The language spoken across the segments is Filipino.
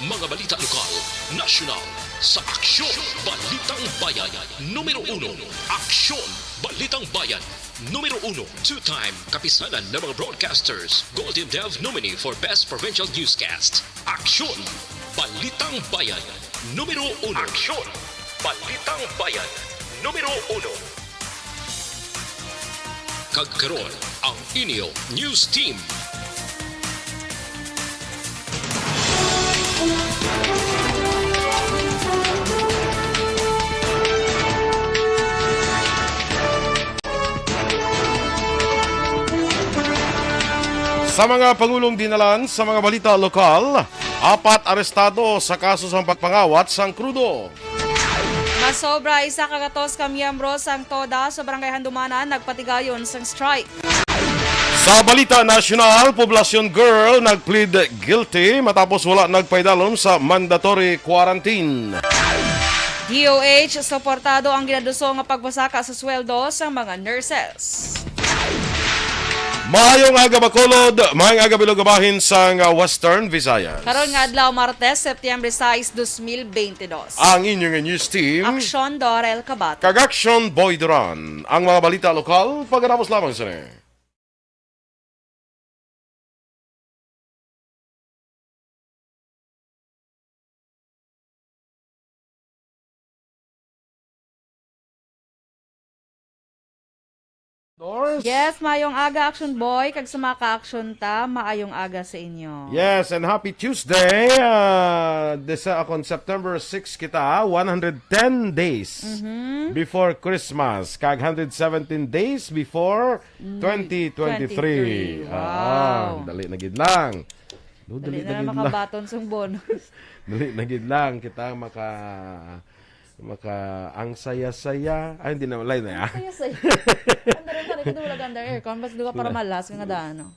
Mga balita lokal, nasyonal, sa Aksyon Balitang Bayan. Numero 1, Aksyon Balitang Bayan. Numero 1, two-time kapisanan ng mga broadcasters. Golden Dove nominee for Best Provincial Newscast. Aksyon Balitang Bayan. Numero 1. Aksyon Balitang Bayan. Numero 1. Kagkaroon ang inyong news team. Sa mga pangulong dinalan sa mga balita lokal, 4 arestado sa kaso sa pagpangawat sang krudo. Masobra isa kagatos ka miyembro sang TODA sa Barangay Handumanan nagpatigayon sang strike. Sa balita nasyonal, poblasyon girl nagplead guilty matapos wala nagpaidalom sa mandatory quarantine. DOH suportado ang ginaduso nga pagbasaka sa sweldo sa mga nurses. Maayong aga Bacolod, maayong aga Bilogabahin sa Western Visayas. Karon nga adlaw Martes, Septyembre 6, 2022. Ang inyong news team, Aksyon Dorel Kabat. Kagaksyon Boy Duran. Ang mga balita lokal, pagkatapos lamang sa niya. Yes, maayong aga Action Boy, kag sumaka action ta, maayong aga sa inyo. Yes, and happy Tuesday. Desa akong September 6 kita, 110 days before Christmas. Kag 117 days before 2023. Wow. Dali na gid lang. Dali na makabaton sang bonus. Dali na gid lang kita maka ang saya-saya. Ay, hindi na malay na. Saya-saya. Andarin ka rin wala under aircon, bas duga para malas nga daano.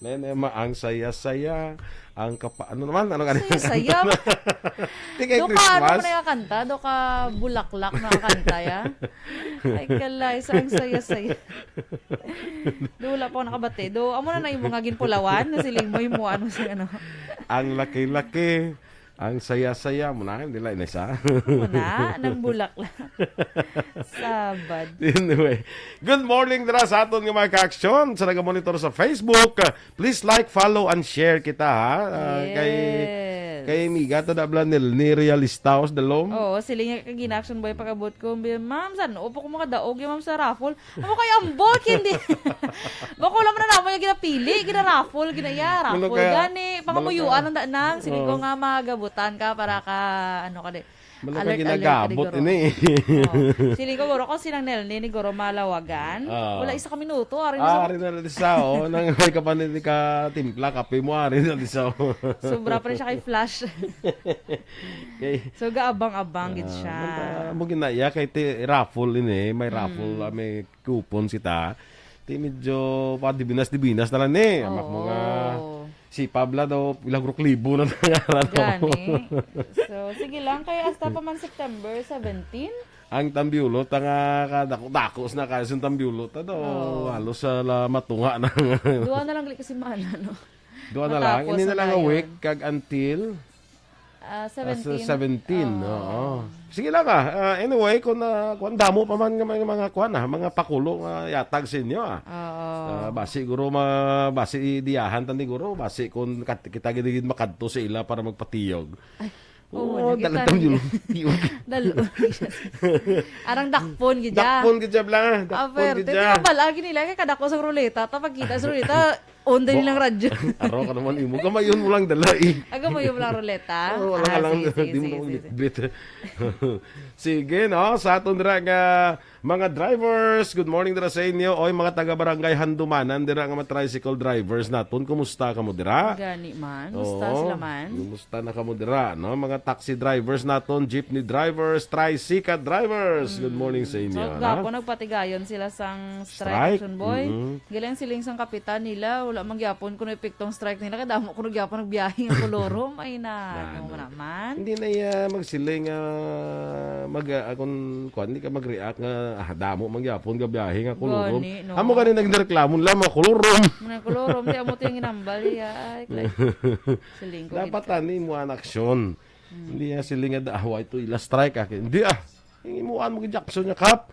Ang saya-saya, ang ano naman, ano kanina? Saya. Tingay Do ka Christmas. ano na kanta, do ka bulaklak na kanta ya. Ay kalay sa ang saya-saya. Dula po nakabate. Do amo na yung mga ginpulawan na siling mo ano sa ano. Ang laki-laki. Ang saya-saya mo na, hindi lang isa. Muna, ng bulaklak. Sabad. Anyway, good morning dira sa aton nga mga ka-aksyon sa nagamonitor sa Facebook. Please like, follow, and share kita ha. Kay Miga, ito na ni Realistaos dalom. Oo, siling nga gina-action boy pagabot ko. Ma'am, saan? Upo ko mga daog yung ma'am sa raffle. Ano kayo ambot? Hindi. Bako lang na naman yung ginapili, ginaraffle, ginaya, raffle. Gani, pangamuyuan ang daanang. Siling ko nga magabutan ka para ka, ano ka di. Malaka ginagabot ini. Siling ko, guro ko silang Nelny, ni Goro Malawagan. Wala isa ka minuto. Ari na lisa, oh. Nang may kapanin ka timpla, kape mo, ari na lisa, oh. Sobra pa rin siya kay Flash. So, gaabang-abang gid siya. Mo ginaya kay raffle ini, may raffle, may coupon sita. Ti medyo pa dibinas na lang ni. Amak mo nga si Pabla daw ilang libo na nangaran. Gani. So, sige lang. Kaya hasta pa man September 17. Ang tambiulot, ang kadako-dakos na kayo sa tambiulot. Halos sa matunga na. Duwa na lang kasi mana, no? Duwa na lang. Hindi na lang a week kag until 17. 17. Oo. Sige lang anyway, kung damo pa man ng mga mga pakulo yatag sa inyo basi guro basi diyahan tan guro basi kung kita gid makadto sa ila para magpatiyog. Ay. Dalatang yun. Arang dakpon gid ja. Dakpon gid ja bla. Dakpon gid ja. Balagi nila kay kadako sa ruleta tapos kita sa ruleta on din lang radyo. Aro ka naman imo gamayon mo lang dala Aga mo yung lang ruleta. Wala lang di mo bit. Sige no, sa aton dira nga mga drivers, good morning dira sa inyo. Oy mga taga Barangay Handumanan dira nga mga tricycle drivers naton. Kumusta kamo dira? Gani man. Kumusta sila man? Kumusta na kamo dira no? Mga taxi drivers naton, jeepney drivers, tricycle drivers. Good morning sa inyo. So gapo nagpatigayon sila sang strike action boy. Gilang siling sang kapitan nila wala mangyapon kuno epektong strike nila kada mo kuno gyapon nagbiyahe ang kolorom ay na mo naman. Hindi na magsiling akong hindi ka mag-react nga damo mangyapon ga biyahe nga kolorom. No. Amo gani nagreklamo lang mga kolorom. Mga kolorom di amo ting ginambal ay siling ko. Dapat ani mo an aksyon. Hindi niya silingad away to ila strike hindi imuan mo Jackson niya kap.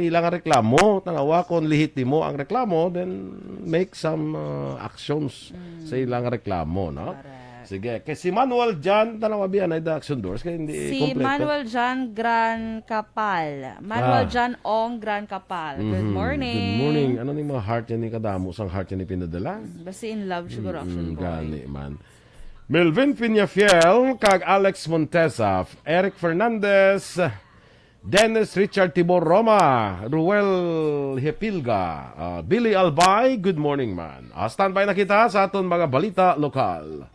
Ilang reklamo, tanawa kon lehitimo ang reklamo, then make some actions sa ilang reklamo, no? Sige, kay si Manuel Jan, tanawa biyan ay da action doors kay hindi Si kompleto. Manuel Jan Gran Capal. Manuel Jan Ong Gran Capal. Good morning. Good morning. Ano ni mga heart niya ni kadamo sang heart niya ni pinadala? Basta in love siguro action boy. Gani man. Melvin Piñafiel, kag Alex Montesa, Eric Fernandez, Dennis Richard Tibor Roma, Ruel Hepilga, Billy Albay, good morning man. Standby na kita sa aton mga balita lokal.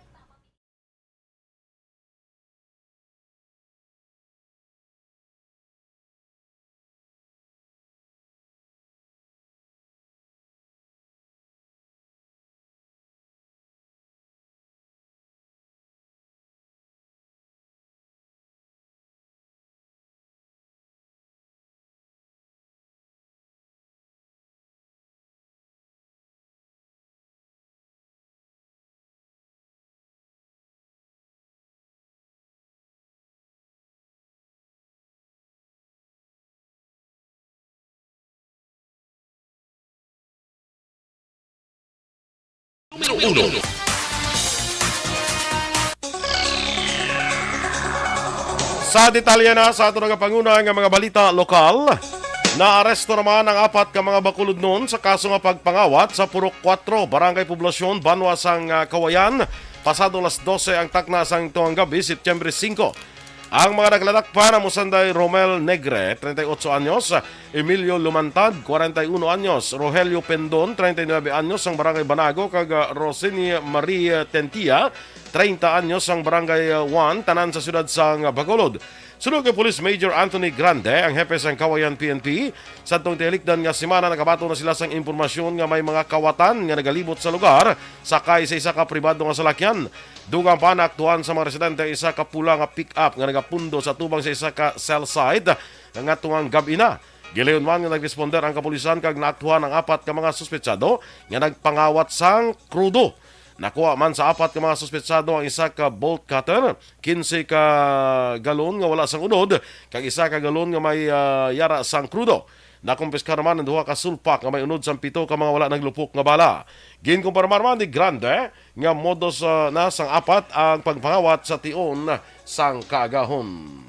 Numero 1. Sa detalye na sa ato nga panguna nga mga balita lokal, naaresto naman ang 4 ka mga bakulod noon sa kaso nga pagpangawat sa Purok 4, Barangay Poblasyon, Banwa sang Kawayan, pasado las 12 ang takna sang tuwang gabi, September 5. Ang mga nagladakpan na Musanday Romel Negre, 38 anyos, Emilio Lumantad, 41 anyos, Rogelio Pendon, 39 anyos, ang Barangay Banago, kag Rosini Maria Tentia, 30 anyos, ang Barangay 1, tanan sa siyudad sang Bacolod. Sunod kay Police Major Anthony Grande, ang hepe sang Kawayan PNP, sa itong tilikdan nga simana nakabato na sila sang impormasyon nga may mga kawatan nga nagalibot sa lugar, sakay sa isa ka pribado nga salakyan. Dugang pa naaktuhan sa mga residente isa ka pula nga pick-up nga nagapundo sa tubang sa isa ka cell site nga tuwang gabi na. Gileon man nga nagresponder ang kapulisan kag naaktuhan ang 4 ka mga suspetsado nga nagpangawat sang krudo. Nakuha man sa 4 ka mga suspetsado ang isa ka bolt cutter, 15 ka galon nga wala sang unod, kag isa ka galon nga may yara sang krudo. Nakumpiskar man ang 2 ka sulpak nga may unod sang 7 ka mga wala naglupok nga bala. Ginkumpirmar man ni Grande nga modus na sang 4 ang pagpangawat sa tion sang kagahon.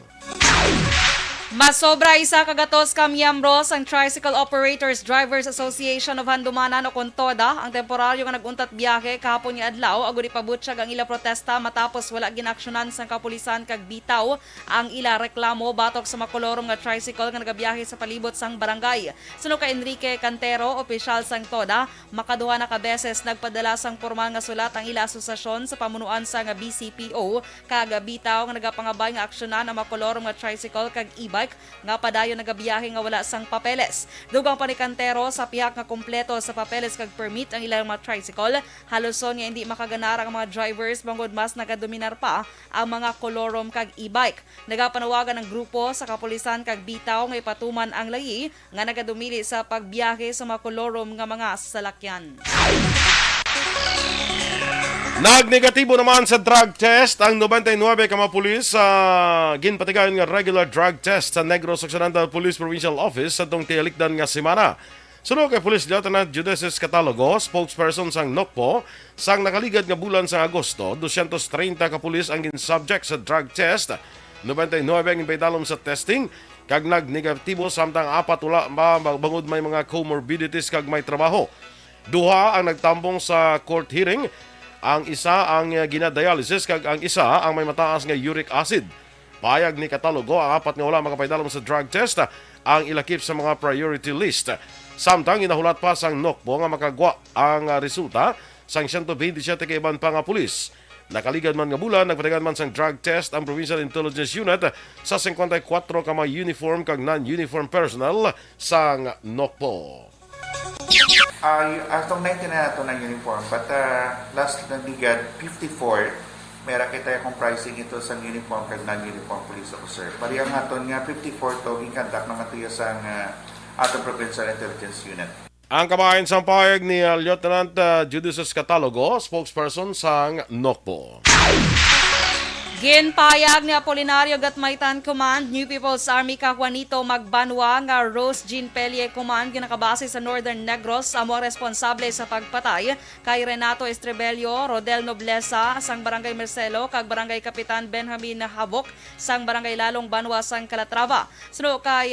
Masobra isa kagatos ka miyembro sang Tricycle Operators Drivers Association of Handumanan o Kontoda ang temporaryo nga naguntat biyahe kahapon ni adlaw agud ipabutsyag ang ila protesta matapos wala ginaksyonan sang kapulisan kag bitaw ang ila reklamo batok sa makolorong nga tricycle nga nagabiyahe sa palibot sang barangay. Suno ka Enrique Cantero, opisyal sang Toda, makaduha na ka beses nagpadala sang formal nga sulat ang ila asosasyon sa pamunuan sa nga BCPO kag bitaw nga nagapangabay nga aksyonan ang makolorong nga tricycle kag e-bike nga padayon nagabiyahe nga wala sang papeles. Dugang pa ni Cantero sa pihak nga kompleto sa papeles kag permit ang ilang mga tricycle, haluson nga hindi makaganar ang mga drivers bangod mas nagadominar pa ang mga kolorom kag e-bike. Nagapanawagan ng grupo sa kapulisan kag bitaw nga ipatuman ang layi nga nagadumili sa pagbiyahe sa mga kolorom nga mga salakyan. Nagnegatibo naman sa drug test ang 99 ka mga pulis sa ginpatigayon nga regular drug test sa Negros Occidental Police Provincial Office sa itong tiyalikdan nga semana. Sunod kay Police Lieutenant Judeces Catalogo, spokesperson sang NOCPO, sang nakaligad nga bulan sa Agosto, 230 ka pulis ang gin-subject sa drug test. 99 ang ginpaidalom sa testing, kag nagnegatibo samtang 4 wala bangod may mga comorbidities kag may trabaho. Duha ang nagtambong sa court hearing. Ang isa ang ginadialysis kag ang isa ang may mataas nga uric acid. Payag ni Catalogo ang 4 nga wala makapaidalom sa drug test ang ilakip sa mga priority list. Samtang inahulat pa sang NOCPO nga makagwa ang resulta sang 127 ka iban pa nga pulis. Nakaligad man nga bulan, nagpatigan man sang drug test ang Provincial Intelligence Unit sa 54 ka mga uniform kag non-uniform personnel sang NOCPO. Atong 19 na ito ng uniform, but last na ligad, 54, meron kita yung pricing ito sa uniform kag non-uniform police officer. Pariyang aton nga 54 to, gikandak na matuya sa atong Provincial Intelligence Unit. Ang kabahin sang pahayag ni Lieutenant Judeces Catalogo, spokesperson sang NOCPO. Ginpayag ni Apolinario Gatmaitan Command, New People's Army ka Juanito Magbanwa nga Rose Jean Pellier Command ginakabase sa Northern Negros amo responsable sa pagpatay kay Renato Estrebello, Rodel Noblesa sang Barangay Marcelo kag Barangay Kapitan Benjamin Habok sang Barangay Lalong Banwa sang Calatrava. Suno kay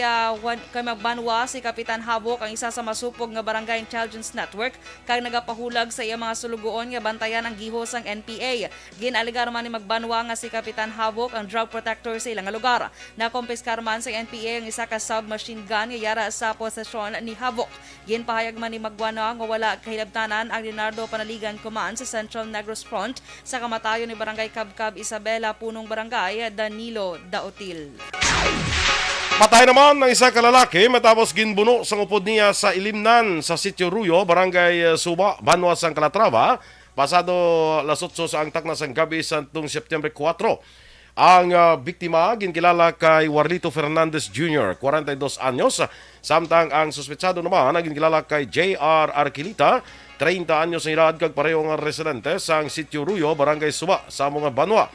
Magbanwa si Kapitan Habok ang isa sa masupog nga Barangay Intelligence Network kag nagapahulag sa iya mga sulugoon nga bantayan ang gihos sang NPA. Ginaligar man ni Magbanwa nga si Kapitan Habok ang drug protector sa ilang lugar. Nakompiskar man sa NPA ang isa ka submachine gun nga yara sa posesyon ni Habok. Ginpahayag man ni Magbanwa nga wala kahilabtanan ang Leonardo Panaligan Command sa Central Negros Front sa kamatayon ni Barangay Kabkab Isabela punong Barangay Danilo Daotil. Patay naman ng isa ka lalaki matapos ginbuno sa upod niya sa Ilimnan sa Sitio Ruyo, Barangay Suba, Banwa sang Calatrava. Pasado alas 8 sa angtak na sang gabi sa September 4. Ang biktima ginkilala kay Warlito Fernandez Jr., 42 anyos. Samtang ang suspetsado naman ginkilala kay J.R. Arquilita, 30 anyos na edad kag pareho nga residente sa Sitio Ruyo, Barangay Suba, sa mga Banwa.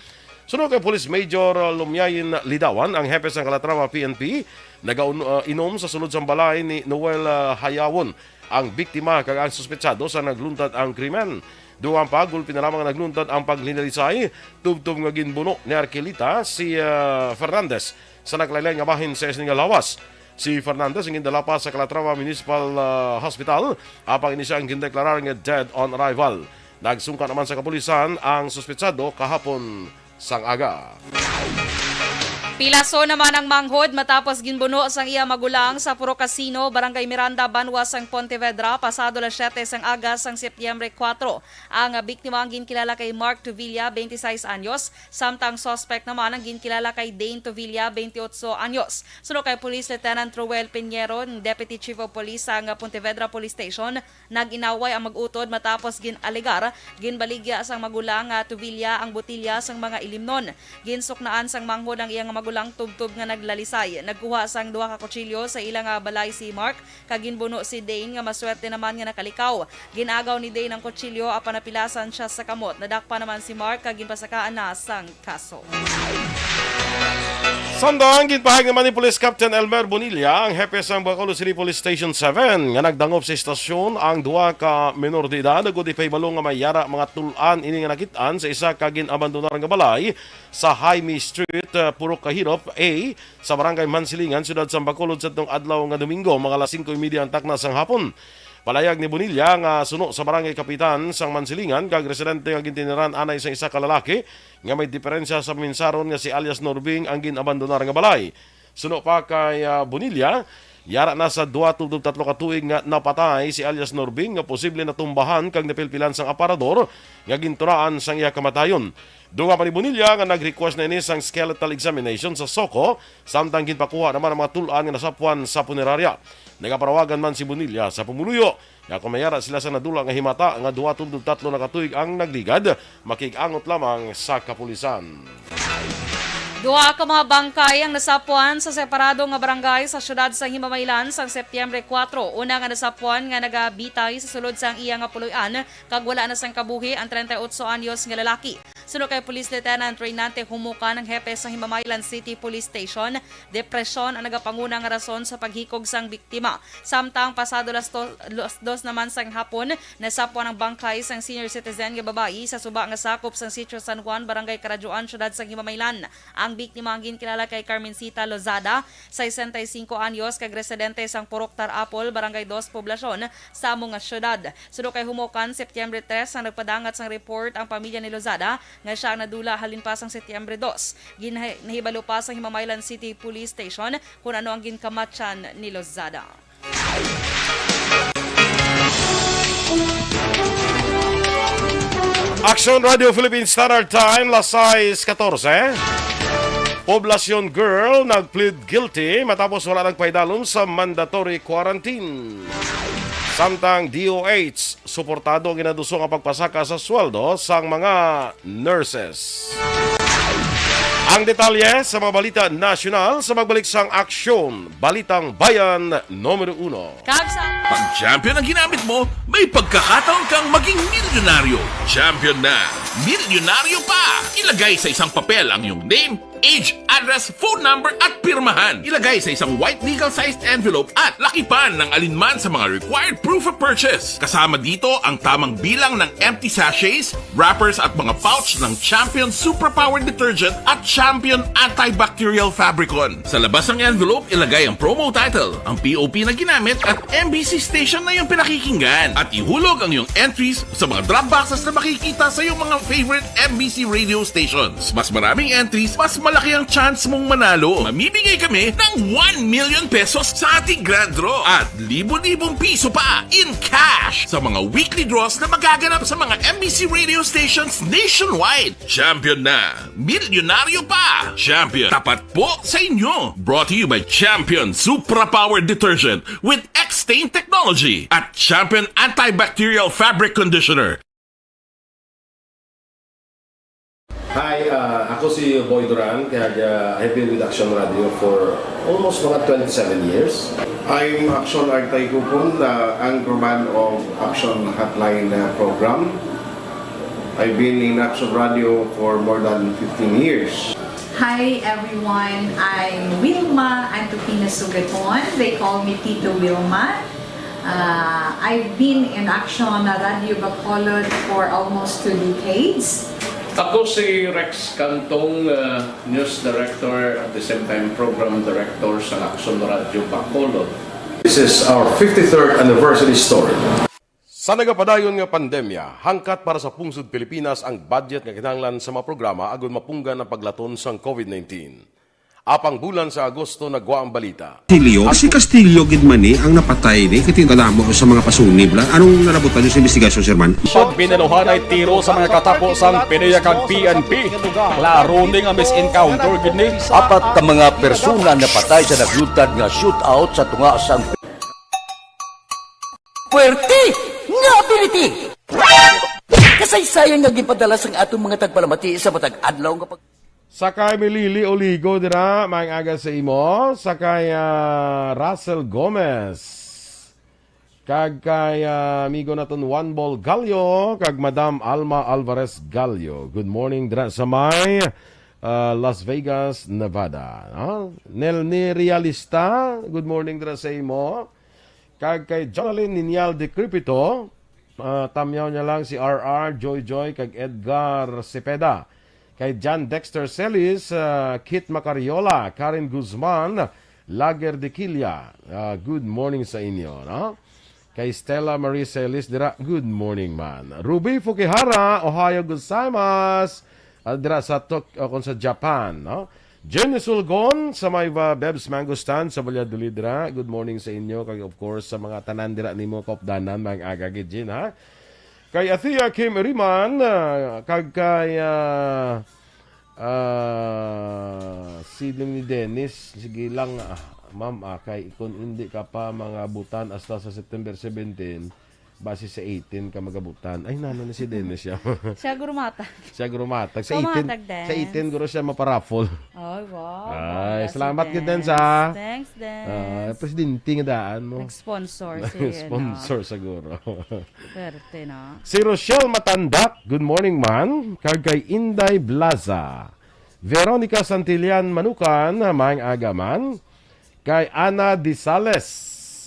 Sunod kay Police Major Lumyayin Lidawan, ang hepe sa Calatrava PNP, nagainom sa sulod sa balay ni Noel Hayawon. Ang biktima kag ang suspetsado sa nagluntad ang krimen. Duwang pagulpi na lamang nagluntad ang paglinalisay, tubtub nga ginbuno ni Arquilita si Fernandez sa naglaylay nga bahin sa Esning Lawas. Si Fernandez ang gindala pa sa Calatrava Municipal Hospital apang ini siya ang gindeklarar nga dead on arrival. Nagsungka naman sa kapulisan ang suspetsado kahapon sang aga. Pilaso naman ang manghod matapos ginbuno sang iya magulang sa Puro Casino, Barangay Miranda, Banwa sang Pontevedra, pasado las 7 sang aga sang Setyembre 4. Ang biktima ang ginkilala kay Mark Tuvilla, 26 anyos, samtang suspect naman ang ginkilala kay Dane Tuvilla, 28 anyos. Sunod kay Police Lieutenant Ruel Piñero, Deputy Chief of Police sang Pontevedra Police Station, nag-inaway ang mag-utod matapos ginaligar, ginbaligya sang magulang Tuvilla ang botilya sang mga ilimnon. Ginsuknaan sang manghod ang iyang magulang tubtub nga naglalisay. Nagkuha sang duha ka kutsilyo sa ilang balay si Mark, kag ginbuno si Dane nga maswerte naman nga nakalikaw. Ginagaw ni Dane ang kutsilyo apan napilasan siya sa kamot. Nadakpa naman si Mark kag ginpasakaan na sang kaso. Sandang ginpahayag naman ni Police Captain Elmer Bonilla, ang hepe sa Bacolod City Police Station 7, nga nagdangop sa istasyon ang duha ka menor de edad, nagudipay balong nga may yara mga tulan ini nga nakitaan sa isa ka ginabandonar nga balay sa Jaime Street, Puro Kahirop A, sa Barangay Mansilingan, siyudad sa Bacolod sa itong adlaw nga Domingo, mga alas 5:30 ang takna sang hapon. Palayag ni Bonilla nga suno sa Barangay Kapitan sang Mansilingan, kag residente nga gintiniran anay sa isa ka lalaki nga may diferensya sa minsaron nga si alias Norbing ang ginabandonar nga balay. Suno pa kay Bonilla, yara na sa 2-3 ka tuig nga napatay si alias Norbing nga posible na tumbahan kag napilpilan sang aparador nga ginturaan sang iya kamatayon. Dunga pa ni Bonilla nga nag-request na ini sang skeletal examination sa Soko, samtang ginpakuha naman ang mga tulan nga nasapuan sa punerarya. Nagaparawagan man si Bonilla sa pumuluyo nga kung mayara sila sa nadula nga himata nga 2-3 na katuig ang nagligad, makig-angot lamang sa kapulisan. Duha ka mga bangkay ang nasapuan sa separado nga barangay sa syudad sa Himamaylan sa Setyembre 4. Una nga nasapuan nga nagabitay sa sulod sang iya nga puloy-an kag wala na sang kabuhi ang 38 anyos nga lalaki. Sunod kay Police Lieutenant Reynante Humuka ng hepe sa Himamaylan City Police Station, depresyon ang nagapanguna nga rason sa paghikog sang biktima. Samtang pasado las 2 naman sang hapon, nasapuan ang bangkay sang senior citizen nga babayi sa suba nga sakop sang Sitio San Juan, Barangay Karadyoan, syudad sa Himamaylan. Ang biktima ang ginkilala kay Carmencita Lozada, 65 anyos, kag residente sang Purok Tarapol, Barangay 2, Poblasyon, sa among syudad. Sunod kay Humukan, Setyembre 3, ang nagpadangat sang report ang pamilya ni Lozada nga siya ang nadula halin pa sang Setyembre 2. Nahibalo pa sa Himamaylan City Police Station kung ano ang ginkamatyan ni Lozada. Action Radio Philippine Standard Time, las 6:14. Poblasyon girl nag-plead guilty matapos wala nagpaidalom sa mandatory quarantine. Samtang DOH, suportado ang ginadusong ang pagpasaka sa sweldo sang mga nurses. Ang detalye sa mga balita nasyonal sa magbalik sang aksyon, Balitang Bayan numero 1. Pag champion ang ginamit mo, may pagkakataon kang maging milyonaryo. Champion na Milyonaryo pa! Ilagay sa isang papel ang iyong name, age, address, phone number at pirmahan. Ilagay sa isang white legal-sized envelope at lakipan ng alinman sa mga required proof of purchase. Kasama dito ang tamang bilang ng empty sachets, wrappers at mga pouch ng Champion Superpower Detergent at Champion Antibacterial Fabricon. Sa labas ng envelope, ilagay ang promo title, ang POP na ginamit at MBC station na iyong pinakikinggan. At ihulog ang iyong entries sa mga drop boxes na makikita sa iyong mga favorite MBC radio stations. Mas maraming entries, mas malaki ang chance mong manalo. Mamimigay kami ng 1 million pesos sa ating grand draw at libo-libong piso pa in cash sa mga weekly draws na magaganap sa mga MBC radio stations nationwide. Champion na! Milyonaryo pa! Champion, tapat po sa inyo! Brought to you by Champion Supra-Power Detergent with X-Stain Technology at Champion Antibacterial Fabric Conditioner. Hi, ako si Boy Duran, kaya I've been with Action Radio for almost mga 27 years. I'm Action Artay Kupon, the anchorman of Action Hotline program. I've been in Action Radio for more than 15 years. Hi everyone, I'm Wilma Antopina Sugaton. They call me Tito Wilma. I've been in Action Radio Bacolod for almost 2 decades. Ako si Rex Cantong, News Director at the same time Program Director sa Action Radio Bacolod. This is our 53rd anniversary story. Sa nagapadayon nga pandemya, hangkat para sa pungsod Pilipinas ang budget nga kinahanglan sa mga programa agon mapunggan ang paglaton sang COVID-19. Apang bulan sa Agosto nagwa ang balita. Si Castillo gidmani ang napatay ni kitingala mo sa mga pasunib la. Anong narabutan niyo sa investigasyon, Sir Man? Pag binaluhan ay tiro sa mga katapusang PNP kag PNP. Klaro ni nga misencounter gid ni. Apat ka mga persona napatay sa naglutad nga shootout sa tunga sang Puerte nga ability. Kasaysayan nga gipadala sang atong mga tagpalamati sa matag adlaw nga pag Sakay Milili Oligo dira, maayong aga sa imo. Sakay Russell Gomez. Kag kay amigo naton Juan Bol Gallo, kag Madam Alma Alvarez Gallo. Good morning dira sa may Las Vegas, Nevada. Nelni Realista, good morning dira sa imo. Kag kay Jonalyn Ninyal de Cripito, tamyaw niya lang si RR, Joy Joy, kag Edgar Cepeda. Kay John Dexter Celis, Kit Macariola, Karen Guzman, Lager de Quilla. Good morning sa inyo. No? Kay Stella Marie Celis, dira, good morning man. Ruby Fukihara, Ohio gozaimasu. Dira sa sa Japan. No? Jenny Sulgon, sa may Bebs Mango Stand, sa Valladolid, dira. Good morning sa inyo. Kay of course, sa mga tanan dira nimo kopdanan, mga agagid din, ha? Kay Athea Kim Riman, kag kay siling ni Dennis, sige lang, ma'am, kay kung hindi ka pa mga butan hasta sa September 17, base sa 18 ka magabutan. Ay, nano na si Dennis siya. Siya gurumatag. Siya gurumatag. Sa Gurumatag 18, din. sa 18 guro siya maparaffle. Ay, wow. Ay, Yes, salamat Dance. kid Dance, ha? Thanks, Dance. Presidente nga daan mo. Nag-sponsor. Sige, Sponsor siguro. Pwerte, no? Si Rochelle Matandak, good morning man. Kag kay Inday Blaza. Veronica Santillan Manukan, maayong aga man. Kay Ana Disales,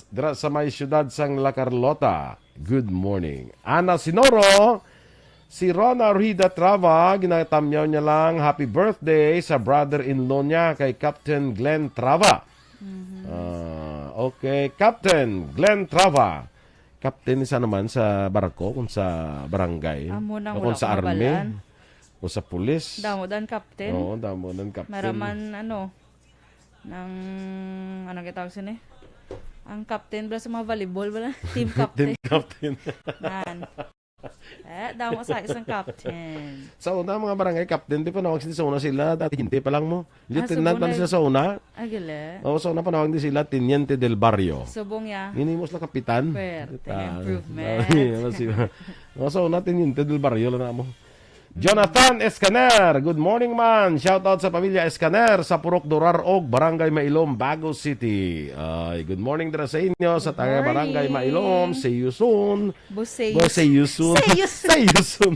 dira sa may siyudad sang La Carlota. Good morning. Ana Sinoro, si Rona Rida Trava, ginatamyaw niya lang happy birthday sa brother-in-law niya kay Captain Glenn Trava. Okay, Captain Glenn Trava. Captain isa naman sa barko, kung sa barangay, Munang kung wala sa akong army, mabalaan. kung sa pulis. Damo dan, Captain. Oo, damo ng Captain. Maraman, ng, kitawag sini? Ang captain ba sa mga volleyball ba? Team captain. Team Captain. Man. Damo sa isang captain. Sa una, mga barangay captain, di pa nawag sa una sila, dati hindi pa lang mo. Lieutenant subong pa na- sila sa una. Agile. Oo, sa una panawag din sila, Teniente del Barrio. Subong ya. Ninimos na kapitan. Pwerte, Ah, improvement. Sa una, Teniente del Barrio lang na mo. Jonathan Escaner, good morning man. Shout out sa pamilya Escaner sa Purok Durarog, Barangay Mailom, Bago City. Good morning dira sa inyo sa taga Barangay Mailom. See you soon. Busay. See you soon. See you soon.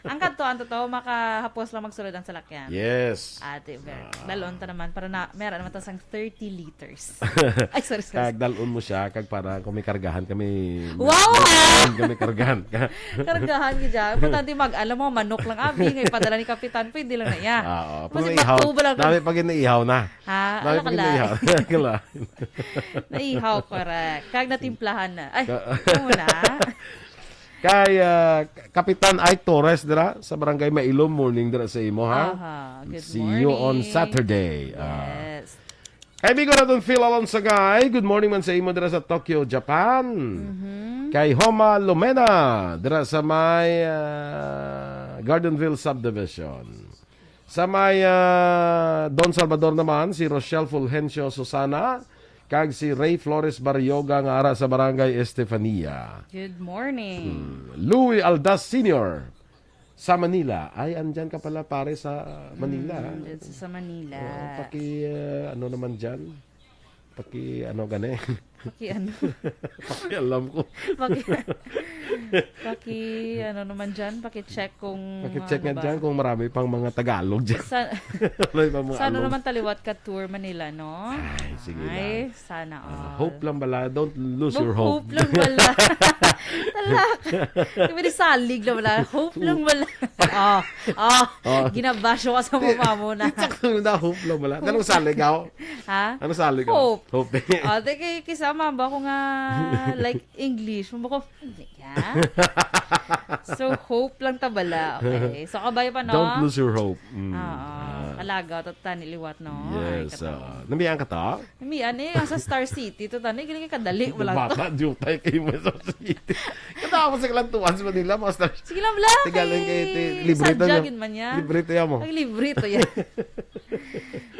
Ang kanto makahapos lang magsulod ang salakyan. Yes. Ate, dalon ta naman para na meron naman sang 30 liters. Ay, sorry. Kag dalon mo siya kag para kung may kargahan kami. Wow! Kami kargahan. Kargahan ka dyan. Importante alam mo, manok lang abi. Ngayon padala ni Kapitan, pwede lang na iya. Kasi batubo lang. Dami pag naihaw na. Ha? Dami pag naihaw. Naihaw, correct. Kag natimplahan na. Ay, muna. Kay Kapitan Ike Torres dira sa Barangay Mailom, morning dira sa imo ha. Good See morning. you on Saturday. Yes. Kay Bigo na Phil Alonsagay, good morning man sa imo dira sa Tokyo, Japan. Kay Homa Lumena dira sa may Gardenville Subdivision. Sa may Don Salvador naman si Rochelle Fulgencio Susana. Kag si Ray Flores Barrioga nga ara sa Barangay Estefania. Good morning. Louis Aldas Sr. sa Manila. Ay, andyan ka pala pare sa Manila. Sa Manila. Ano naman dyan? Gane? Alam ko. Paki-check kung... Paki-check nga dyan kung marami pang mga Tagalog dyan. Sana naman taliwat ka tour Manila, no? Ay, sige lang. Sana all. Hope lang bala. Don't lose your hope. Hope lang bala. Talak. Hindi salig na bala. Hope lang bala. Ginabasyo ka sa mama mo na. Hope lang bala. Anong salig ako? Ha? Ano salig Hope. ako? Hope. Kisama ba ko nga like English? Mabako, yeah. So, hope lang tabala. Okay. So, kabay pa, no? Don't lose your hope. Kalagaw, ito taniliwat, no? Yes. Namiyan ka ta? Namiyan sa Star City. Ito tani, galing kadali. Wala to. Baka, jutay kayo mo sa Star City. Katapos sa kalantuan sa Manila, mga Star City. Sige lang, bla. Tigalan kayo, librito niya. Librito yan mo. Ay, librito yan.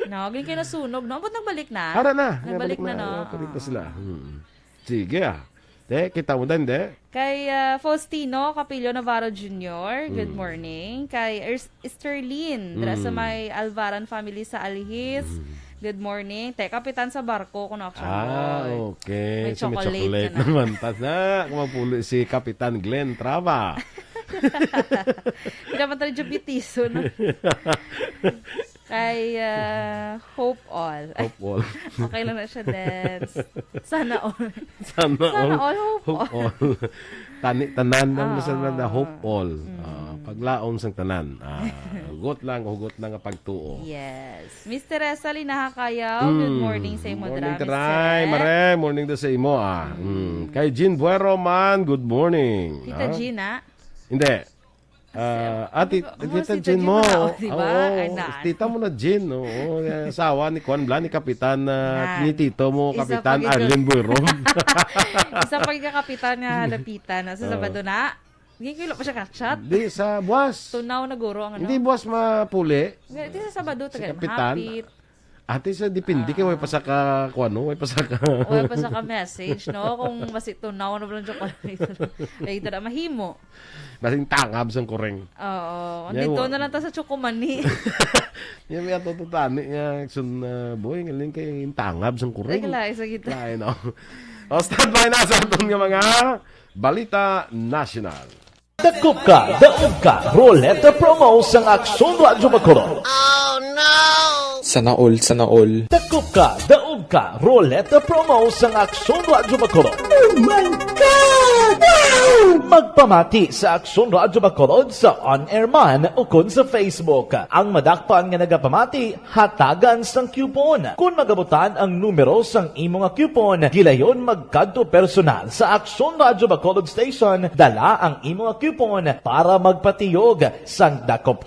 No, galing kayo nasunog, no? Ba't nagbalik na? Hara na. Nagbalik na, no? Nagbalik sila. Sige, kita mo din, Kay Faustino Capillo Navarro Jr., good morning. Kay Sterlin, dira sa may Alvaran family sa Alihis, good morning. Kapitan sa barko, kung actually. Okay. May chocolate na naman. Kumapuli si Kapitan Glenn Trava. Hindi naman tayo jubitiso, no? Kay Hope All. Hope All. Okay lang na siya, dance. Sana all. Sana all. Hope all. Tanan lang na Hope All. Paglaom sang tanan. Hugot lang ang pagtuo. Yes. Miss Teresa Linahakayaw, good morning sa imo. Morning, Teray. Mare, morning do sa imo. Kay Jean Buero man, good morning. Tita Gina? Hindi. Tita Jean mo. Diba? Tita mo na Jean. Asawa ni Juan Blan, ni Kapitan, ni Tito mo, Kapitan Arlen Buerom. Isa pag kapitan nga halapitan. Sa Sabado na, hindi kilo pa siya kakchat. Hindi, sa buwas. Tunaw na guro ang ano. Hindi buwas mapuli. Hindi sa Sabado, taga Kapitan. Ate sa dipindi kay way pa sa ka kuano, way pa sa ka. Way pa sa ka message, no? Kung masito na ako na blang chocolate. Later na mahimo. Basing tangab sang kureng. Oo. Dito na lang ta sa Chokomani. Yan may ato tutani nga sun boy ngaling kay tangab sang kureng. Ay sa gitna. Ay no. Stand by na sa atong mga balita national. Daog ka, Roleta promo sang Aksyon Radyo Bacolod. Oh no! Sana all. Daog ka, Roleta promo sang Aksyon Radyo Bacolod. Oh my God! Magpamati sa Aksyon Radyo Bacolod sa on-air man o kun sa Facebook. Ang madakpan nga nagapamati, hatagan sang coupon. Kung magabutan ang numero sang imo nga coupon, gilayon magkadto personal sa Aksyon Radyo Bacolod Station, dala ang imo nga coupon para magpatiyog sang daog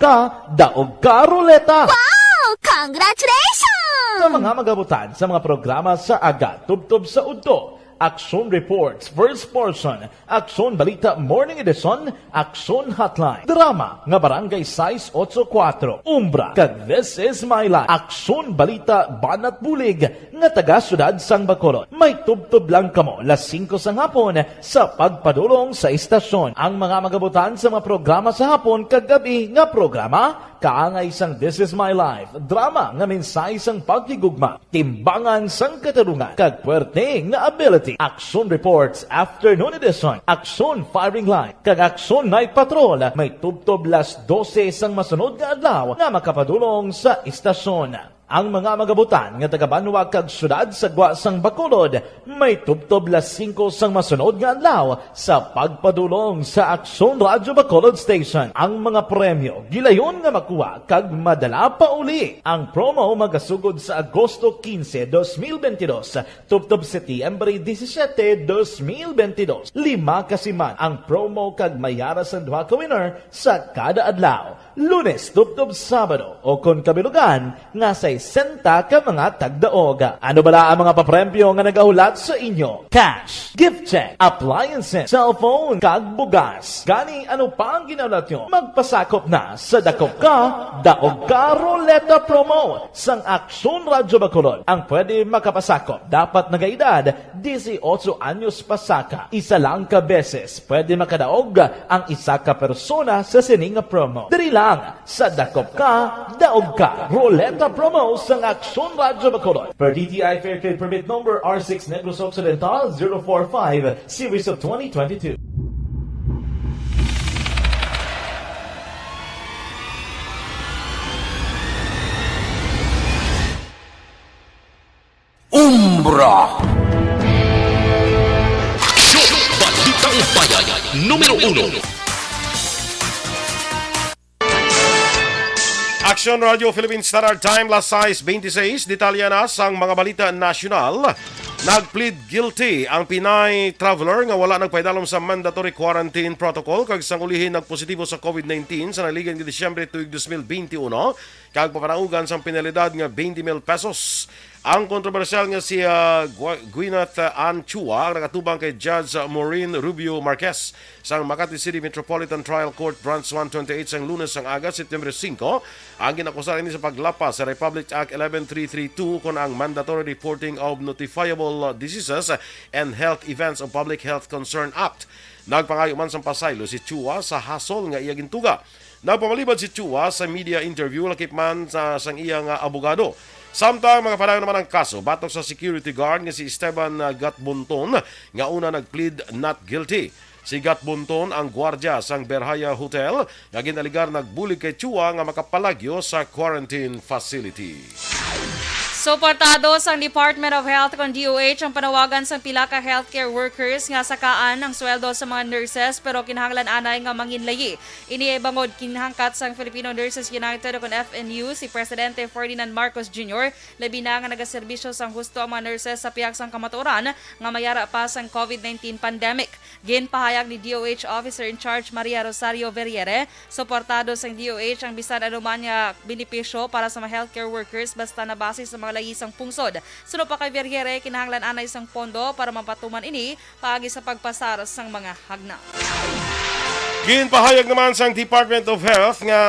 ka Roleta. Wow! Congratulations! Sa mga magabutan sa mga programa sa Aga Tubtob sa Udto, Aksyon Reports, First Portion, Aksyon Balita Morning Edition, Aksyon Hotline, Drama nga Barangay 684, Umbra, kag This Is My Life, Aksyon Balita Banat Bulig, nga taga Syudad San Bacolod. May tubtub lang kamo, las 5 sa hapon, sa pagpadulong sa istasyon. Ang mga magabutan sa mga programa sa hapon kag gabi nga programa, kaangay sang This Is My Life, drama nga mensahe sang pagtigugma, timbangan sang katarungan, kag puwerte nga ability. Action Reports Afternoon Edition, Action Firing Line, kag Action Night Patrol, may tubtob las 12 sang masunod nga adlaw nga makapadulong sa istasyon. Ang mga magabutan nga taga-Banwa kag syudad sa Gwa sang Bacolod, may tubtob las 5 sang masunod nga adlaw sa pagpadulong sa Aksyon Radyo Bacolod Station. Ang mga premyo gilayon nga makuha kag madala pa uli. Ang promo magasugod sa Agosto 15, 2022, tubtob Setyembre 17, 2022. 5 kasiman ang promo kag mayara sa 2 ka winner sa kada adlaw. Lunes, tubtob Sabado o kon kabilugan nga sa 60 ka mga tagdaoga. Ano bala ang mga papremyo nga nagahulat sa inyo? Cash, gift check, appliances, cellphone, kag bugas. Gani ano pa ang ginahulat nyo? Magpasakop na sa Dakop Ka, Daog Ka Roleta Promo sang Aksyon Radyo Bacolod. Ang pwede makapasakop dapat nagaedad 18 anyos pasaka. Isa lang ka beses pwede makadaog ang isa ka persona sa sining promo. Diri lang sa Dakop Ka, Daog Ka Roleta Promo sang Aksyon Radyo Bacolod. Per DTI Fair Trade Permit Number R6 Negros Occidental 045 Series of 2022. Umbra! Aksyon Balitang Bayan numero 1. Action Radio Philippine Standard Time, las 6:26, detalya na sang mga balita nasyonal. Nagplead guilty ang Pinay traveler nga wala nagpaidalom sa mandatory quarantine protocol kag sang ulihin nagpositibo sa COVID-19 sa naligan ni Disyembre tuig 2021 kag papanaugan sang penalidad nga 20,000 pesos. Ang kontrobersyal nga si Gwyneth Ann Chua ang nakatubang kay Judge Maureen Rubio Marquez sa Makati City Metropolitan Trial Court Branch 128 sang Lunes sang aga, September 5. Ang ginakusahan ni sa paglapas sa Republic Act 11332 kon ang Mandatory Reporting of Notifiable Diseases and Health Events of Public Health Concern Act. Nagpangayo man sang pasaylo si Chua sa hasol nga iya gintuga. Nagpamalibad si Chua sa media interview lakip man sa sang iyang abogado. Samtang mga panayon naman ang kaso, batok sa security guard nga si Esteban Gatbunton nga una nagplead not guilty. Si Gatbunton ang gwardya sang Berhaya Hotel nga ginaligar nagbulig kay Chua nga makapalagyo sa quarantine facility. Suportado sang Department of Health kon DOH ang panawagan sang pila ka healthcare workers nga sakaan ang sweldo sa mga nurses pero kinahanglan anay nga manginlayi. Ini bangod kinahangkat sang Filipino Nurses United kon FNU si Presidente Ferdinand Marcos Jr. labi na nga nagaserbisyo sang husto ang mga nurses sa pihak sang kamatuoran nga mayara pa sang COVID-19 pandemic. Ginpahayag ni DOH Officer in Charge Maria Rosario Verriere, suportado sang DOH ang bisan anuman nga benepisyo para sa mga healthcare workers basta na base sa mga layisang pungsod. Sunod pa kay Verriere, kinahanglan anay isang pondo para mapatuman ini paagi sa pagpasar sang mga hagna. Ginpahayag naman sang Department of Health nga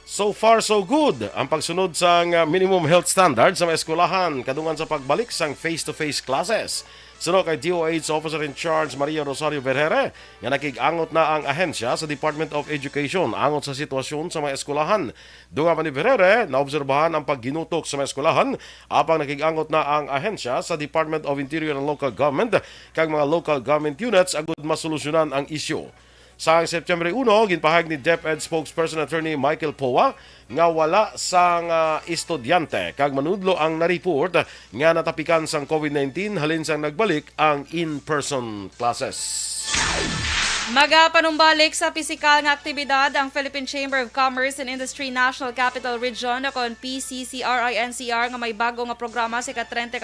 so far so good ang pagsunod sang minimum health standards sa mga eskwelahan kadungan sa pagbalik sang face-to-face classes. Sunod kay DOH Officer in Charge Maria Rosario Verriere nga nakig-angot na ang ahensya sa Department of Education angot sa sitwasyon sa mga eskwelahan. Dunga pa ni Verriere, naobserbahan ang pagginutok sa mga eskwelahan apang nakig-angot na ang ahensya sa Department of Interior and Local Government kag mga local government units agud masolusyonan ang isyu. Sa September 1, ginpahayag ni DepEd spokesperson attorney Michael Poa nga wala sang estudyante kag manudlo ang na-report nga natapikan sang COVID-19 halin sang nagbalik ang in-person classes. Magapanumbalik sa pisikal nga aktibidad ang Philippine Chamber of Commerce and Industry National Capital Region o kon PCCRI-NCR nga may bago nga programa sa ika-30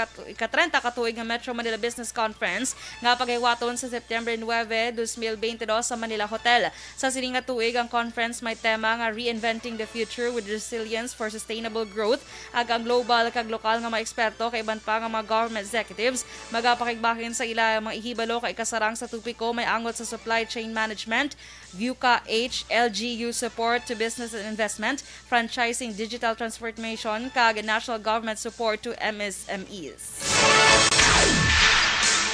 katuig nga Metro Manila Business Conference nga paghiwaton sa September 9, 2022 sa Manila Hotel. Sa sining nga tuig ang conference may tema nga Reinventing the Future with Resilience for Sustainable Growth ag ang global kag lokal nga mga eksperto kay iban pa nga mga government executives magapakigbahin sa ila mga ihibalo kay kasarang sa tupiko may angot sa supply chain management, VUCA H, LGU support to business and investment, franchising digital transformation, kag national government support to MSMEs.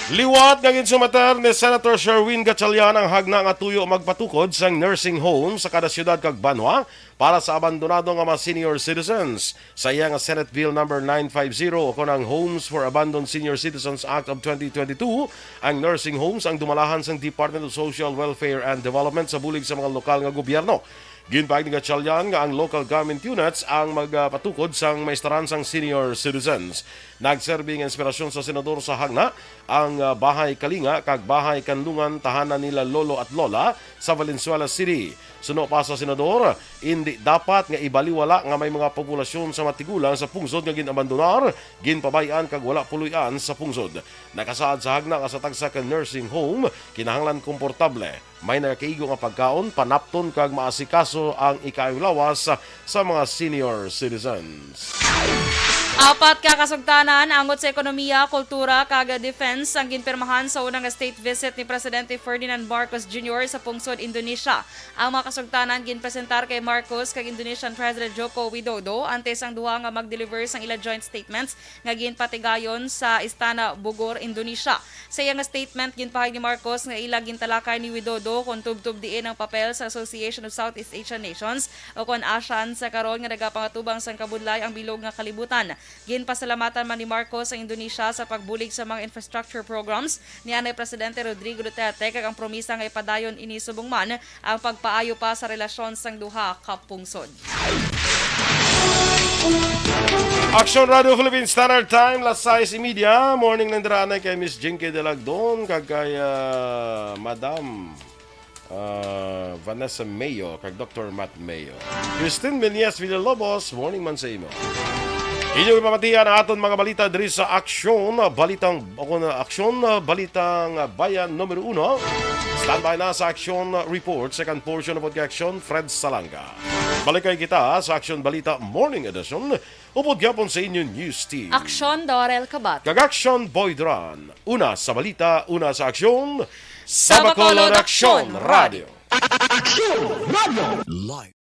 Liwat nga ginsumater ni Senator Sherwin Gatchalian ang hagna nga tuyo magpatukod sa nursing home sa kada syudad kag banwa para sa abandonado nga mga senior citizens. Sa iya nga Senate Bill number 950 o konang Homes for Abandoned Senior Citizens Act of 2022, ang nursing homes ang dumalahan sa Department of Social Welfare and Development sa bulig sa mga lokal nga gobyerno. Ginpahig ni Gatchalian nga ang local government units ang magpatukod sa maestaransang senior citizens. Nagserbing inspirasyon sa senador sa hagna ang Bahay Kalinga kag Bahay Kanlungan tahanan nila lolo at lola sa Valenzuela City. Suno pa sa senador, hindi dapat nga ibaliwala nga may mga populasyon sa matigulang sa pungsod nga ginabandonar, ginpabayan kag wala puluyan sa pungsod. Nakasaad sa hagna nga sa tagsa ka nursing home, kinahanglan komportable. May nakaigo nga pagkaon, panapton kag maasikaso ang ikaulawas sa mga senior citizens. Apat ka kasugtanan angot sa ekonomiya, kultura, kag defense ang ginpirmahan sa unang state visit ni Presidente Ferdinand Marcos Jr. sa pungsod Indonesia. Ang mga kasugtanan ginpresentar kay Marcos kag Indonesian President Joko Widodo antes ang duha nga mag-deliver sang ila joint statements nga ginpatigayon sa Istana Bogor, Indonesia. Sa iyang statement ginpahayag ni Marcos nga ila gintalakay ni Widodo kung tubtub diin ang papel sa Association of Southeast Asian Nations o kon ASEAN sa karon nga nagapangatubang sang kabudlay ang bilog nga kalibutan. Ginpasalamatan man ni Marcos sa Indonesia sa pagbulig sa mga infrastructure programs ni Anay Presidente Rodrigo Duterte kag ang promisa nga ipadayon ini subong man ang pagpaayo pa sa relasyon sang duha ka pungsod. Action Radio Philippines Standard Time, las 6:30. Morning ng diraanay kay Miss Jinky Delagdon, kag kay Madam Vanessa Mayo, kag Dr. Matt Mayo. Christine Menias Villalobos, morning man sa imo. Inyong ipamatihan ang aton mga balita diri sa Aksyon Balitang Bayan numero 1. Standby na sa Aksyon Report, second portion of Aksyon, Fred Salanga. Balikay kita sa Aksyon Balita Morning Edition. Upod gyapon sa inyong news team. Aksyon Dorel Kabat. Kag Aksyon Boydran. Una sa balita, una sa aksyon. Sa Bacolod Aksyon Radio. Aksyon Radio. Live.